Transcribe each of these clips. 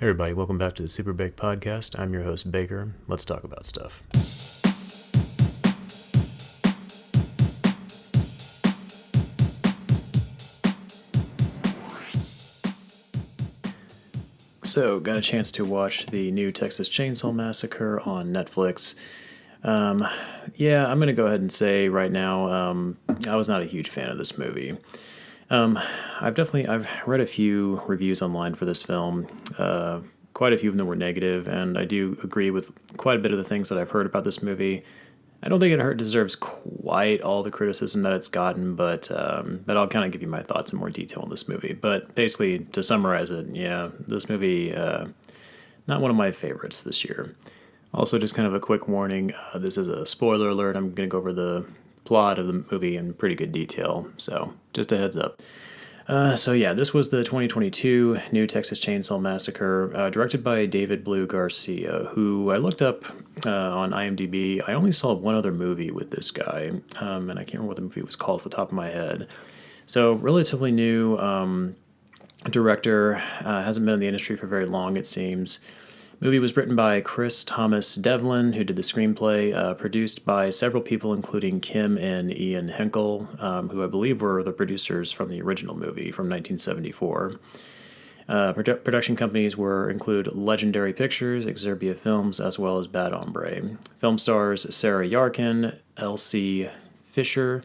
Hey everybody, welcome back to the SuperBake podcast. I'm your host, Baker. Let's talk about stuff. So, got a chance to watch the new Texas Chainsaw Massacre on Netflix. I'm going to go ahead and say right now, I was not a huge fan of this movie. I've read a few reviews online for this film. Quite a few of them were negative, and I do agree with quite a bit of the things that I've heard about this movie. I don't think it deserves quite all the criticism that it's gotten, but I'll kind of give you my thoughts in more detail on this movie. But basically, to summarize it, this movie, not one of my favorites this year. Also, just kind of a quick warning, this is a spoiler alert. I'm going to go over the plot of the movie in pretty good detail, so just a heads up. This was the 2022 new Texas Chainsaw Massacre, directed by David Blue Garcia, who I looked up on IMDb. I only saw one other movie with this guy, and I can't remember what the movie was called off the top of my head. So, relatively new director, hasn't been in the industry for very long, it seems. Movie was written by Chris Thomas Devlin, who did the screenplay, produced by several people, including Kim and Ian Henkel, who I believe were the producers from the original movie from 1974. Production companies include Legendary Pictures, Exerbia Films, as well as Bad Hombre. Film stars Sarah Yarkin, Elsie Fisher,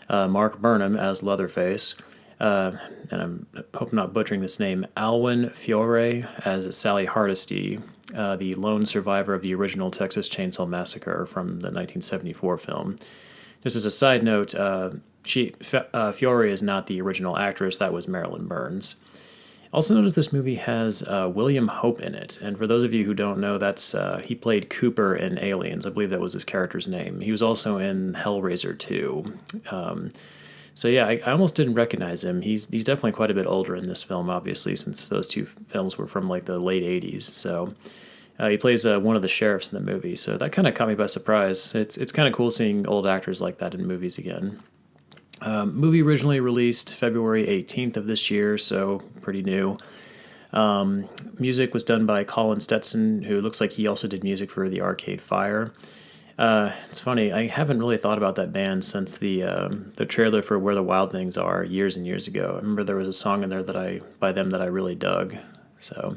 Mark Burnham as Leatherface, and I'm hope I'm not butchering this name, Alwyn Fiore as Sally Hardesty, the lone survivor of the original Texas Chainsaw Massacre from the 1974 film. Just as a side note, Fiore is not the original actress. That was Marilyn Burns. Also notice this movie has William Hope in it, and for those of you who don't know, that's he played Cooper in Aliens. I believe that was his character's name. He was also in Hellraiser 2. I almost didn't recognize him. He's definitely quite a bit older in this film, obviously, since those two films were from like the late 80s. So he plays one of the sheriffs in the movie, so that kind of caught me by surprise. It's kind of cool seeing old actors like that in movies again. Movie originally released February 18th of this year, so pretty new. Music was done by Colin Stetson, who looks like he also did music for the Arcade Fire. It's funny, I haven't really thought about that band since the trailer for Where the Wild Things Are years and years ago. I remember there was a song in there by them that I really dug. So,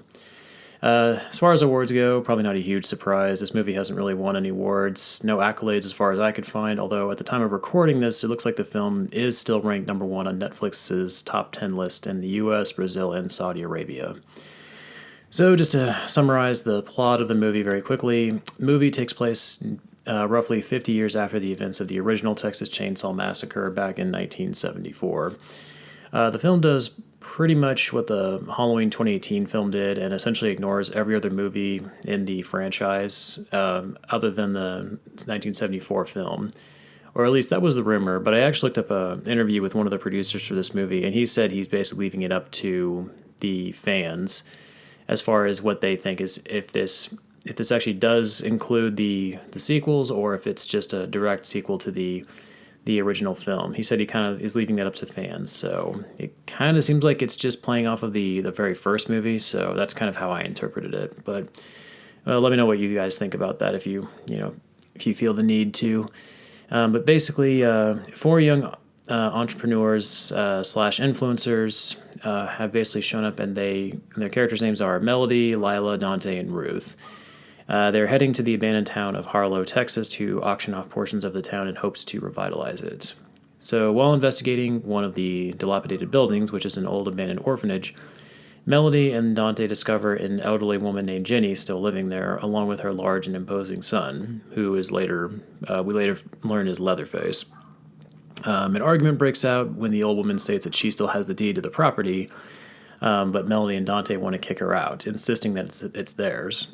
as far as awards go, probably not a huge surprise. This movie hasn't really won any awards, no accolades as far as I could find, although at the time of recording this, it looks like the film is still ranked number one on Netflix's top 10 list in the US, Brazil, and Saudi Arabia. So, just to summarize the plot of the movie very quickly, the movie takes place roughly 50 years after the events of the original Texas Chainsaw Massacre back in 1974. The film does pretty much what the Halloween 2018 film did and essentially ignores every other movie in the franchise other than the 1974 film. Or at least that was the rumor, but I actually looked up an interview with one of the producers for this movie, and he said he's basically leaving it up to the fans as far as what they think is if this actually does include the sequels or if it's just a direct sequel to the original film. He said he kind of is leaving that up to fans, so it kind of seems like it's just playing off of the very first movie, so that's kind of how I interpreted it. But let me know what you guys think about that if you feel the need to. But basically, four young entrepreneurs slash influencers have basically shown up, and their characters' names are Melody, Lila, Dante, and Ruth. They're heading to the abandoned town of Harlow, Texas, to auction off portions of the town in hopes to revitalize it. So while investigating one of the dilapidated buildings, which is an old abandoned orphanage, Melody and Dante discover an elderly woman named Jenny still living there, along with her large and imposing son, who is we later learn is Leatherface. An argument breaks out when the old woman states that she still has the deed to the property, but Melody and Dante want to kick her out, insisting that it's theirs.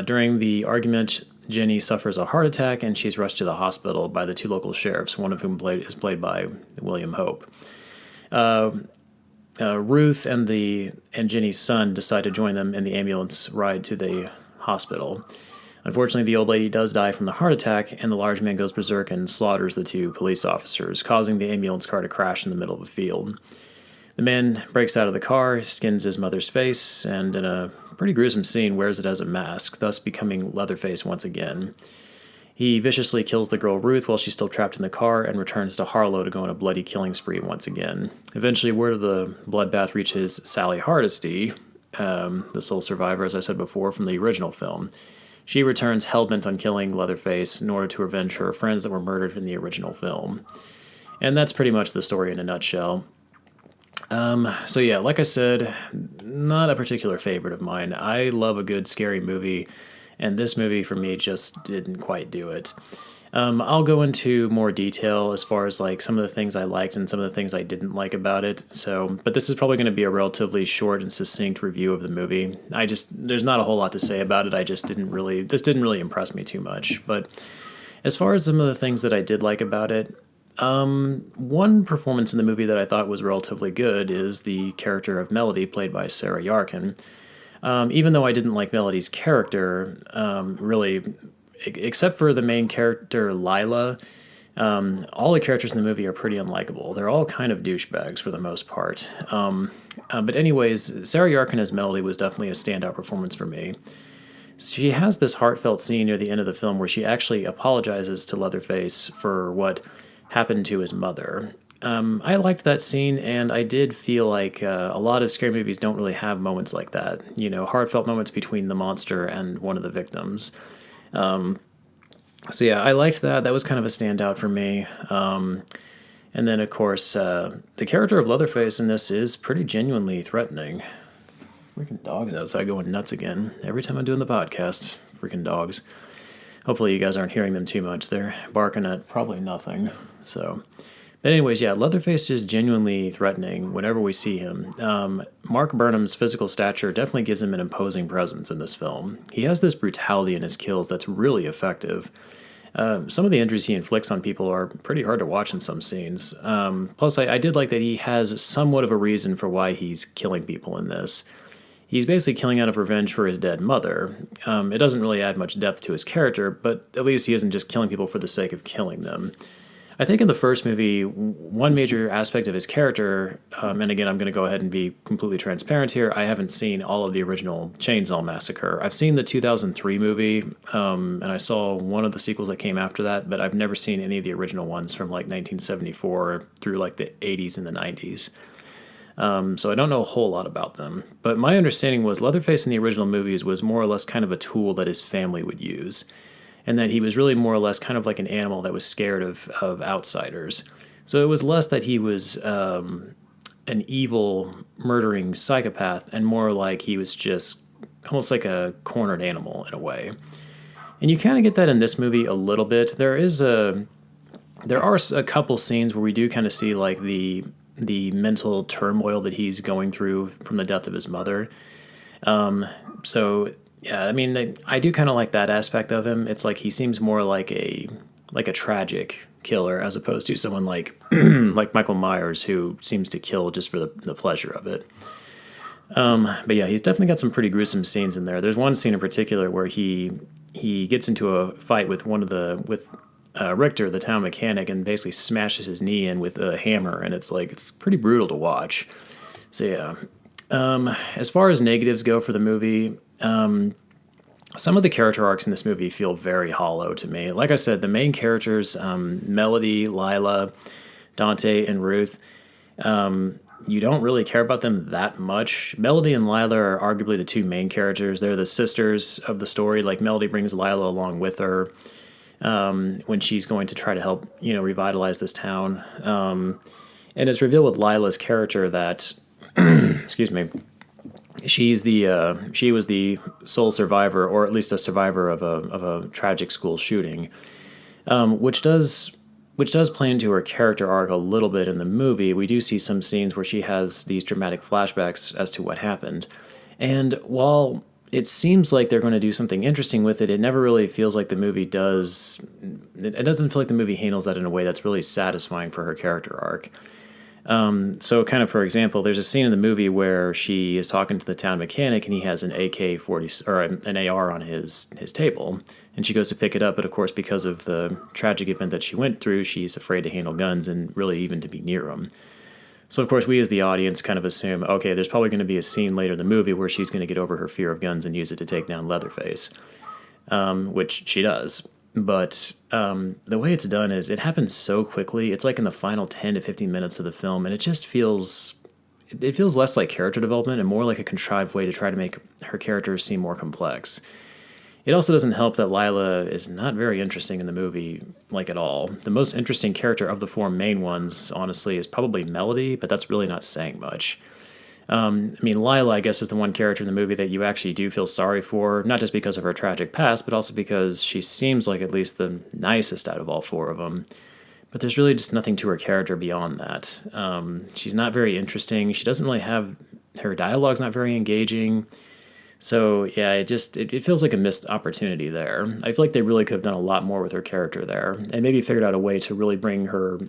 During the argument, Jenny suffers a heart attack, and she's rushed to the hospital by the two local sheriffs, one of whom is played by William Hope. Ruth and Jenny's son decide to join them in the ambulance ride to the hospital. Unfortunately, the old lady does die from the heart attack, and the large man goes berserk and slaughters the two police officers, causing the ambulance car to crash in the middle of a field. The man breaks out of the car, skins his mother's face, and in a pretty gruesome scene wears it as a mask, thus becoming Leatherface once again. He viciously kills the girl Ruth while she's still trapped in the car and returns to Harlow to go on a bloody killing spree once again. Eventually, word of the bloodbath reaches Sally Hardesty, the sole survivor, as I said before, from the original film. She returns hell-bent on killing Leatherface in order to avenge her friends that were murdered in the original film. And that's pretty much the story in a nutshell. So yeah, like I said, not a particular favorite of mine. I love a good scary movie, and this movie for me just didn't quite do it. I'll go into more detail as far as like some of the things I liked and some of the things I didn't like about it. But this is probably going to be a relatively short and succinct review of the movie. There's not a whole lot to say about it. This didn't really impress me too much. But as far as some of the things that I did like about it, one performance in the movie that I thought was relatively good is the character of Melody, played by Sarah Yarkin. Even though I didn't like Melody's character, really, except for the main character, Lila, all the characters in the movie are pretty unlikable. They're all kind of douchebags for the most part. But anyways, Sarah Yarkin as Melody was definitely a standout performance for me. She has this heartfelt scene near the end of the film where she actually apologizes to Leatherface for what happened to his mother. I liked that scene, and I did feel like a lot of scary movies don't really have moments like that. You know, heartfelt moments between the monster and one of the victims. So yeah, I liked that. That was kind of a standout for me. And then, of course, the character of Leatherface in this is pretty genuinely threatening. Freaking dogs outside going nuts again. Every time I'm doing the podcast, freaking dogs. Hopefully you guys aren't hearing them too much. They're barking at probably nothing. But anyways, yeah, Leatherface is genuinely threatening whenever we see him. Mark Burnham's physical stature definitely gives him an imposing presence in this film. He has this brutality in his kills that's really effective. Some of the injuries he inflicts on people are pretty hard to watch in some scenes. Plus, I did like that he has somewhat of a reason for why he's killing people in this. He's basically killing out of revenge for his dead mother. It doesn't really add much depth to his character, but at least he isn't just killing people for the sake of killing them. I think in the first movie, one major aspect of his character, and again, I'm going to go ahead and be completely transparent here, I haven't seen all of the original Chainsaw Massacre. I've seen the 2003 movie, and I saw one of the sequels that came after that, but I've never seen any of the original ones from like 1974 through like the 80s and the 90s. So I don't know a whole lot about them. But my understanding was Leatherface in the original movies was more or less kind of a tool that his family would use, and that he was really more or less kind of like an animal that was scared of outsiders. So it was less that he was an evil, murdering psychopath, and more like he was just almost like a cornered animal in a way. And you kind of get that in this movie a little bit. There are a couple scenes where we do kind of see like the mental turmoil that he's going through from the death of his mother. So yeah, I mean, I do kind of like that aspect of him. It's like he seems more like a tragic killer as opposed to someone like like Michael Myers, who seems to kill just for the pleasure of it. But yeah, he's definitely got some pretty gruesome scenes in there. There's one scene in particular where he gets into a fight with Richter, the town mechanic, and basically smashes his knee in with a hammer, and it's pretty brutal to watch. So yeah, as far as negatives go for the movie, some of the character arcs in this movie feel very hollow to me. Like I said, the main characters, Melody, Lila, Dante, and Ruth, you don't really care about them that much. Melody and Lila are arguably the two main characters. They're the sisters of the story. Like, Melody brings Lila along with her when she's going to try to help, revitalize this town. And it's revealed with Lila's character that, excuse me, she was the sole survivor, or at least a survivor of a tragic school shooting, which does play into her character arc a little bit in the movie. We do see some scenes where she has these dramatic flashbacks as to what happened. And while it seems like they're going to do something interesting with it, it never really feels like the movie does. It doesn't feel like the movie handles that in a way that's really satisfying for her character arc. So kind of, for example, there's a scene in the movie where she is talking to the town mechanic, and he has an AK-40 or an AR on his table, and she goes to pick it up, but of course, because of the tragic event that she went through, she's afraid to handle guns and really even to be near them. So, of course, we as the audience kind of assume, okay, there's probably going to be a scene later in the movie where she's going to get over her fear of guns and use it to take down Leatherface, which she does. But the way it's done is it happens so quickly. It's like in the final 10 to 15 minutes of the film, and it just feels it feels less like character development and more like a contrived way to try to make her characters seem more complex. It also doesn't help that Lila is not very interesting in the movie, like at all. The most interesting character of the four main ones, honestly, is probably Melody, but that's really not saying much. I mean, Lila, I guess, is the one character in the movie that you actually do feel sorry for, not just because of her tragic past, but also because she seems like at least the nicest out of all four of them. But there's really just nothing to her character beyond that. She's not very interesting. She doesn't really have her dialogue's not very engaging. So yeah, it feels like a missed opportunity there. I feel like they really could have done a lot more with her character there, and maybe figured out a way to really bring her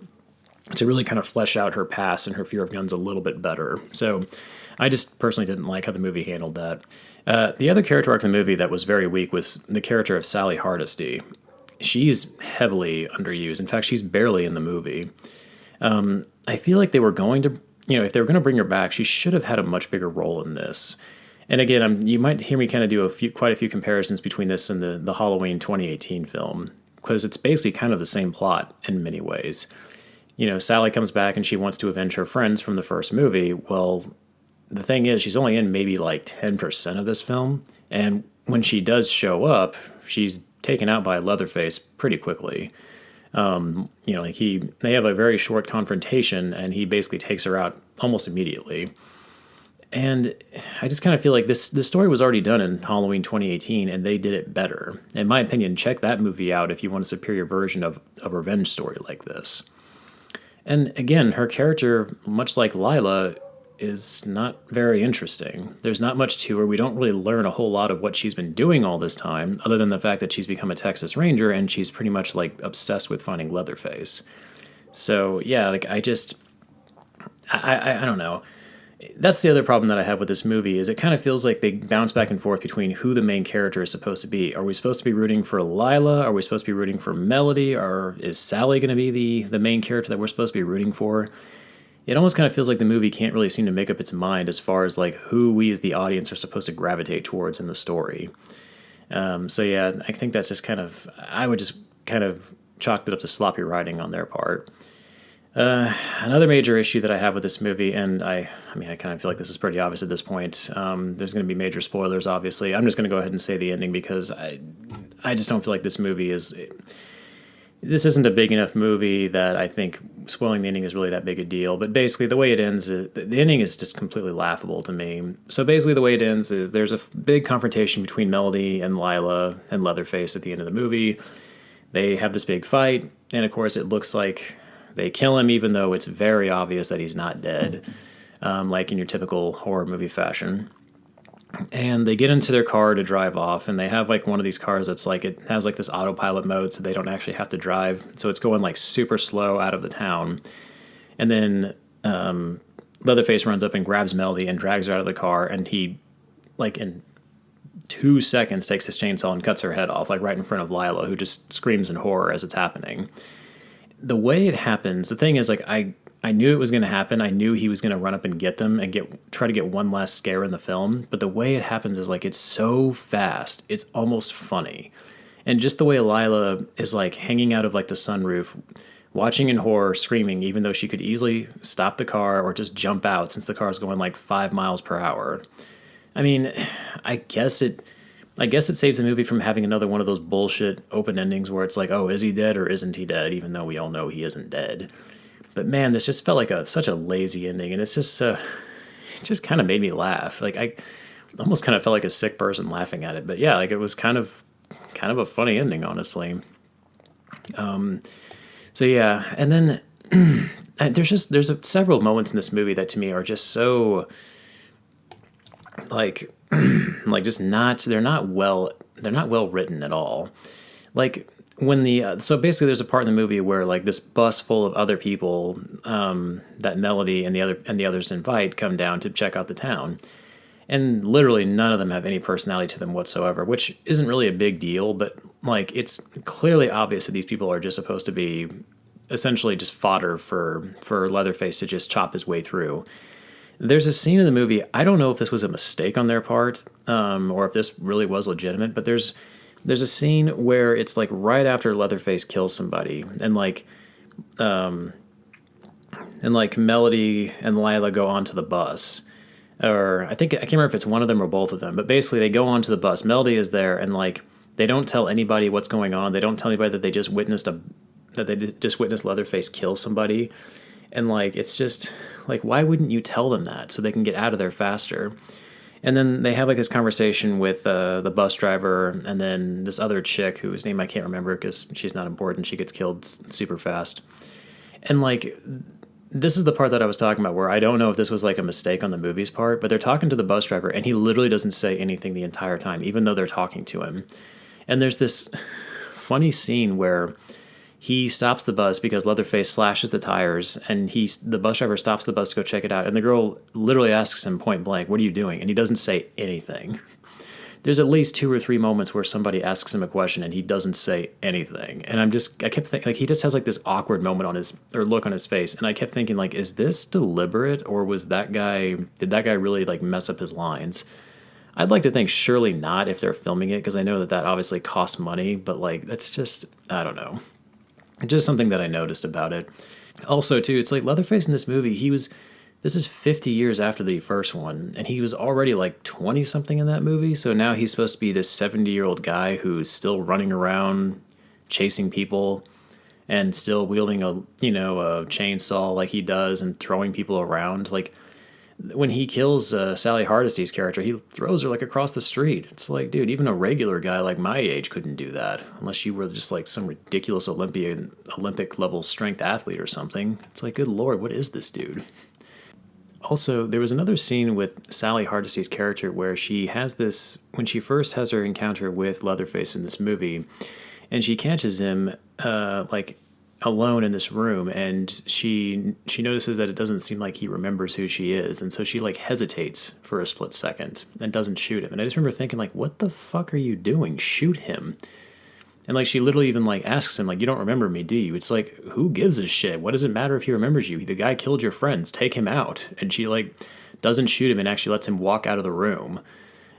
to really kind of flesh out her past and her fear of guns a little bit better. So I just personally didn't like how the movie handled that. The other character arc in the movie that was very weak was the character of Sally Hardesty. She's heavily underused. In fact, she's barely in the movie. I feel like they were going to, if they were going to bring her back, she should have had a much bigger role in this. And again, you might hear me kind of do quite a few comparisons between this and the Halloween 2018 film, because it's basically kind of the same plot in many ways. Sally comes back and she wants to avenge her friends from the first movie. Well, the thing is, she's only in maybe like 10% of this film. And when she does show up, she's taken out by Leatherface pretty quickly. They have a very short confrontation and he basically takes her out almost immediately. And I just kind of feel like this story was already done in Halloween 2018, and they did it better. In my opinion, check that movie out if you want a superior version of a revenge story like this. And again, her character, much like Lila, is not very interesting. There's not much to her. We don't really learn a whole lot of what she's been doing all this time, other than the fact that she's become a Texas Ranger, and she's pretty much like obsessed with finding Leatherface. So yeah, like I don't know. That's the other problem that I have with this movie is it kind of feels like they bounce back and forth between who the main character is supposed to be. Are we supposed to be rooting for Lila? Are we supposed to be rooting for Melody? Or is Sally going to be the main character that we're supposed to be rooting for? It almost kind of feels like the movie can't really seem to make up its mind as far as like who we as the audience are supposed to gravitate towards in the story. So yeah, I think that's just I would just kind of chalk it up to sloppy writing on their part. Another major issue that I have with this movie, and I kind of feel like this is pretty obvious at this point. There's going to be major spoilers, obviously. I'm just going to go ahead and say the ending because I just don't feel like this movie is. This isn't a big enough movie that I think spoiling the ending is really that big a deal. But basically, the way it ends, the ending is just completely laughable to me. So basically, the way it ends is there's a big confrontation between Melody and Lila and Leatherface at the end of the movie. They have this big fight, and of course, it looks like they kill him, even though it's very obvious that he's not dead, like in your typical horror movie fashion. And they get into their car to drive off, and they have like one of these cars that's like, it has like this autopilot mode, so they don't actually have to drive. So it's going like super slow out of the town. And then Leatherface runs up and grabs Melody and drags her out of the car, and he, like in 2 seconds, takes his chainsaw and cuts her head off, like right in front of Lila, who just screams in horror as it's happening. The way it happens, the thing is, like, I knew it was going to happen. I knew he was going to run up and get them and try to get one last scare in the film. But the way it happens is, like, it's so fast. It's almost funny. And just the way Lila is, like, hanging out of, like, the sunroof, watching in horror, screaming, even though she could easily stop the car or just jump out since the car is going, like, 5 miles per hour. I mean, I guess it saves the movie from having another one of those bullshit open endings where it's like, oh, is he dead or isn't he dead, even though we all know he isn't dead. But man, this just felt like such a lazy ending, and it's just it just kind of made me laugh. Like I almost kind of felt like a sick person laughing at it. But yeah, like it was kind of a funny ending, honestly. So yeah, and then there's several moments in this movie that to me are just so like just not they're not well written at all. Like when so basically there's a part in the movie where like this bus full of other people that Melody and the others invite come down to check out the town, and literally none of them have any personality to them whatsoever, which isn't really a big deal, but like it's clearly obvious that these people are just supposed to be essentially just fodder for Leatherface to just chop his way through. There's a scene in the movie, I don't know if this was a mistake on their part, or if this really was legitimate, but there's a scene where it's like right after Leatherface kills somebody, and Melody and Lila go onto the bus. Or I can't remember if it's one of them or both of them, but basically they go onto the bus. Melody is there, and like they don't tell anybody what's going on. They don't tell anybody that they just witnessed Leatherface kill somebody. And like it's just like, why wouldn't you tell them that so they can get out of there faster? And then they have like this conversation with the bus driver, and then this other chick whose name I can't remember because she's not important. She gets killed super fast. And like, this is the part that I was talking about where I don't know if this was like a mistake on the movie's part, but they're talking to the bus driver and he literally doesn't say anything the entire time, even though they're talking to him. And there's this funny scene where he stops the bus because Leatherface slashes the tires, and the bus driver stops the bus to go check it out. And the girl literally asks him point blank, "What are you doing?" And he doesn't say anything. There's at least 2 or 3 moments where somebody asks him a question and he doesn't say anything. And I kept thinking, like, he just has like this awkward moment look on his face. And I kept thinking, like, is this deliberate, or did that guy really like mess up his lines? I'd like to think surely not if they're filming it, because I know that obviously costs money, but like, that's just, I don't know. Just something that I noticed about it. Also, too, it's like Leatherface in this movie, this is 50 years after the first one, and he was already like 20-something in that movie, so now he's supposed to be this 70-year-old guy who's still running around chasing people and still wielding a chainsaw like he does and throwing people around. Like, when he kills Sally Hardesty's character, he throws her like across the street. It's like, dude, even a regular guy like my age couldn't do that unless you were just like some ridiculous Olympic level strength athlete or something. It's like, good Lord, what is this dude? Also, there was another scene with Sally Hardesty's character where when she first has her encounter with Leatherface in this movie, and she catches him like alone in this room, and she notices that it doesn't seem like he remembers who she is, and so she like hesitates for a split second and doesn't shoot him. And I just remember thinking, like, what the fuck are you doing? Shoot him. And like, she literally even like asks him, like, you don't remember me, do you? It's like, who gives a shit? What does it matter if he remembers you? The guy killed your friends. Take him out. And she like doesn't shoot him and actually lets him walk out of the room.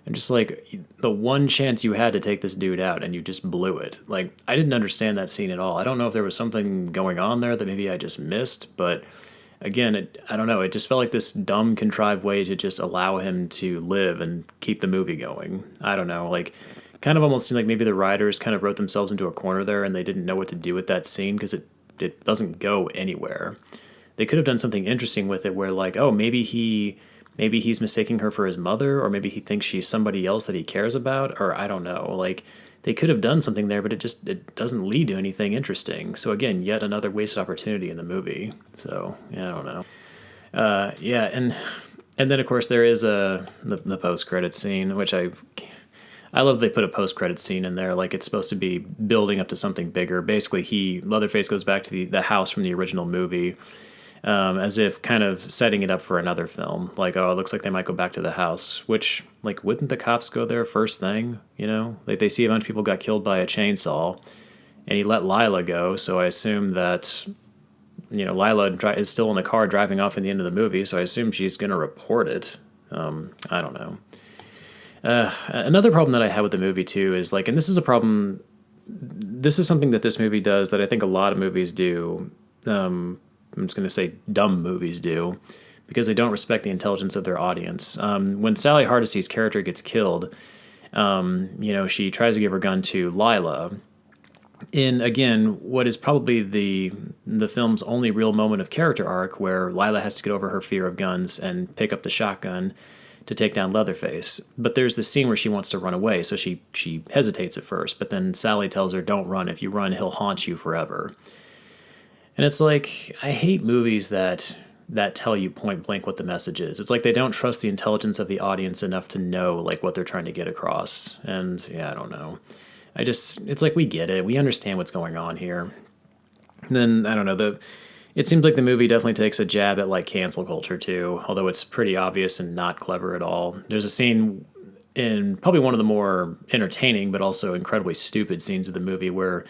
And just like, the one chance you had to take this dude out and you just blew it. Like, I didn't understand that scene at all. I don't know if there was something going on there that maybe I just missed, but again, I don't know. It just felt like this dumb, contrived way to just allow him to live and keep the movie going. I don't know, like, kind of almost seemed like maybe the writers kind of wrote themselves into a corner there and they didn't know what to do with that scene because it doesn't go anywhere. They could have done something interesting with it where, like, oh, maybe he's mistaking her for his mother, or maybe he thinks she's somebody else that he cares about, or I don't know. Like, they could have done something there, but it doesn't lead to anything interesting. So again, yet another wasted opportunity in the movie. So yeah, I don't know. And then of course there is the post-credit scene, which I love they put a post-credit scene in there, like it's supposed to be building up to something bigger. Basically, Leatherface goes back to the house from the original movie, as if kind of setting it up for another film. Like, oh, it looks like they might go back to the house, which, like, wouldn't the cops go there first thing, you know? Like, they see a bunch of people got killed by a chainsaw, and he let Lila go, so I assume that, Lila is still in the car driving off in the end of the movie, so I assume she's going to report it. I don't know. Another problem that I had with the movie, too, is, like, and this is something that this movie does that I think a lot of movies do, I'm just going to say dumb movies do, because they don't respect the intelligence of their audience. When Sally Hardesty's character gets killed, she tries to give her gun to Lila. In, again, what is probably the film's only real moment of character arc, where Lila has to get over her fear of guns and pick up the shotgun to take down Leatherface. But there's this scene where she wants to run away, so she hesitates at first, but then Sally tells her, don't run. If you run, he'll haunt you forever. And it's like, I hate movies that tell you point blank what the message is. It's like they don't trust the intelligence of the audience enough to know, like, what they're trying to get across. And yeah, I don't know. It's like, we get it. We understand what's going on here. And then, I don't know, it seems like the movie definitely takes a jab at, like, cancel culture too, although it's pretty obvious and not clever at all. There's a scene in probably one of the more entertaining but also incredibly stupid scenes of the movie where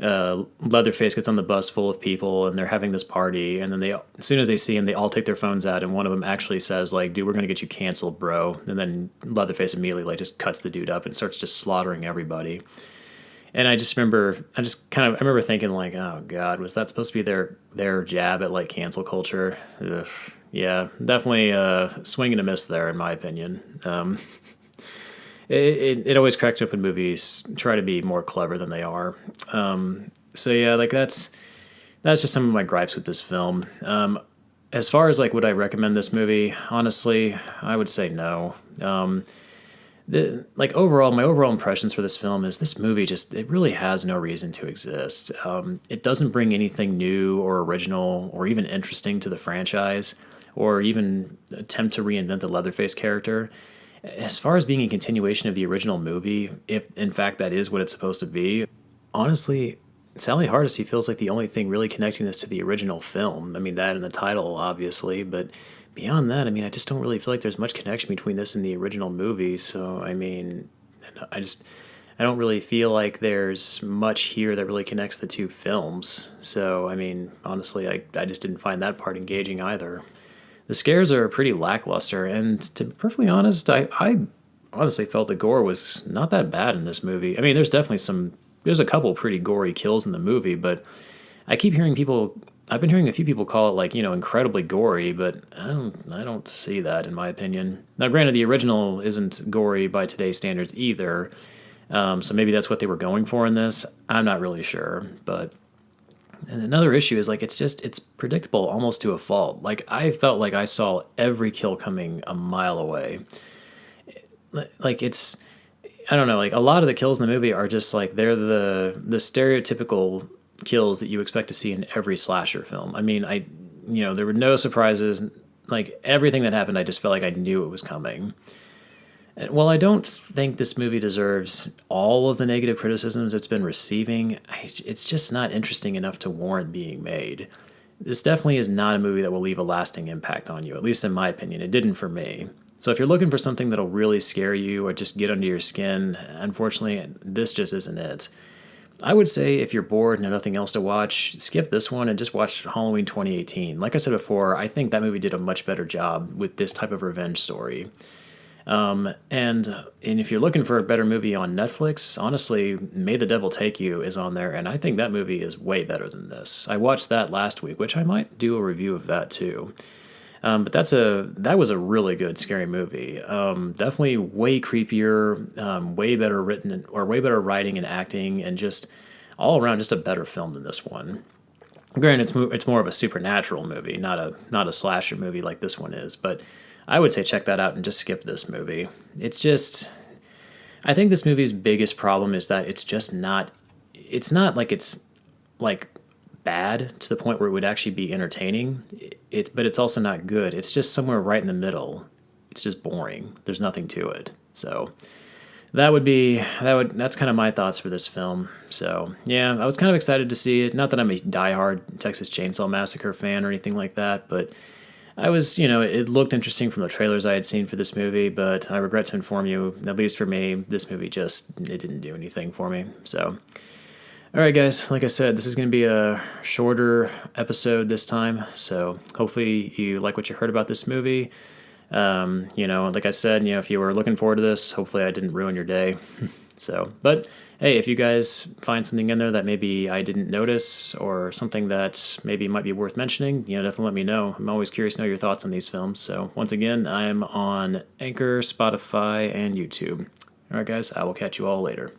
Leatherface gets on the bus full of people and they're having this party, and then as soon as they see him, they all take their phones out, and one of them actually says like, "Dude, we're gonna get you canceled, bro." And then Leatherface immediately like just cuts the dude up and starts just slaughtering everybody. And I remember thinking like, oh God, was that supposed to be their jab at like cancel culture? Ugh. Yeah, definitely swing and a miss there in my opinion. It always cracks me up when movies try to be more clever than they are. So yeah, like that's just some of my gripes with this film. As far as like would I recommend this movie, honestly, I would say no. Overall, my overall impressions for this film is this movie it really has no reason to exist. It doesn't bring anything new or original or even interesting to the franchise, or even attempt to reinvent the Leatherface character. As far as being a continuation of the original movie, if in fact that is what it's supposed to be, honestly, Sally Hardesty feels like the only thing really connecting this to the original film. I mean, that and the title, obviously, but beyond that, I mean, I just don't really feel like there's much connection between this and the original movie. So, I mean, I don't really feel like there's much here that really connects the two films. So, I mean, honestly, I just didn't find that part engaging either. The scares are pretty lackluster, and to be perfectly honest, I honestly felt the gore was not that bad in this movie. I mean, there's a couple pretty gory kills in the movie, but I've been hearing a few people call it like, incredibly gory, but I don't see that in my opinion. Now, granted, the original isn't gory by today's standards either, so maybe that's what they were going for in this. I'm not really sure, but. And another issue is like it's predictable almost to a fault. Like I felt like I saw every kill coming a mile away. Like I don't know, like a lot of the kills in the movie are just like they're the stereotypical kills that you expect to see in every slasher film. I mean, there were no surprises. Like everything that happened, I just felt like I knew it was coming. And while I don't think this movie deserves all of the negative criticisms it's been receiving, it's just not interesting enough to warrant being made. This definitely is not a movie that will leave a lasting impact on you, at least in my opinion. It didn't for me. So if you're looking for something that'll really scare you or just get under your skin, unfortunately, this just isn't it. I would say if you're bored and have nothing else to watch, skip this one and just watch Halloween 2018. Like I said before, I think that movie did a much better job with this type of revenge story. And if you're looking for a better movie on Netflix, honestly, May the Devil Take You is on there, and I think that movie is way better than this. I watched that last week, which I might do a review of that too. But that was a really good scary movie. Definitely way creepier, way better written, or way better writing and acting, and just all around just a better film than this one. Granted, it's more of a supernatural movie, not a slasher movie like this one is, but I would say check that out and just skip this movie. I think this movie's biggest problem is that it's not like it's like bad to the point where it would actually be entertaining, but it's also not good. It's just somewhere right in the middle. It's just boring. There's nothing to it. So that's kind of my thoughts for this film. So yeah, I was kind of excited to see it. Not that I'm a diehard Texas Chainsaw Massacre fan or anything like that, but I was, it looked interesting from the trailers I had seen for this movie, but I regret to inform you, at least for me, this movie it didn't do anything for me. So, all right, guys, like I said, this is going to be a shorter episode this time. So hopefully you like what you heard about this movie. Like I said, if you were looking forward to this, hopefully I didn't ruin your day. So, but hey, if you guys find something in there that maybe I didn't notice or something that maybe might be worth mentioning, definitely let me know. I'm always curious to know your thoughts on these films. So once again, I'm on Anchor, Spotify, and YouTube. All right, guys, I will catch you all later.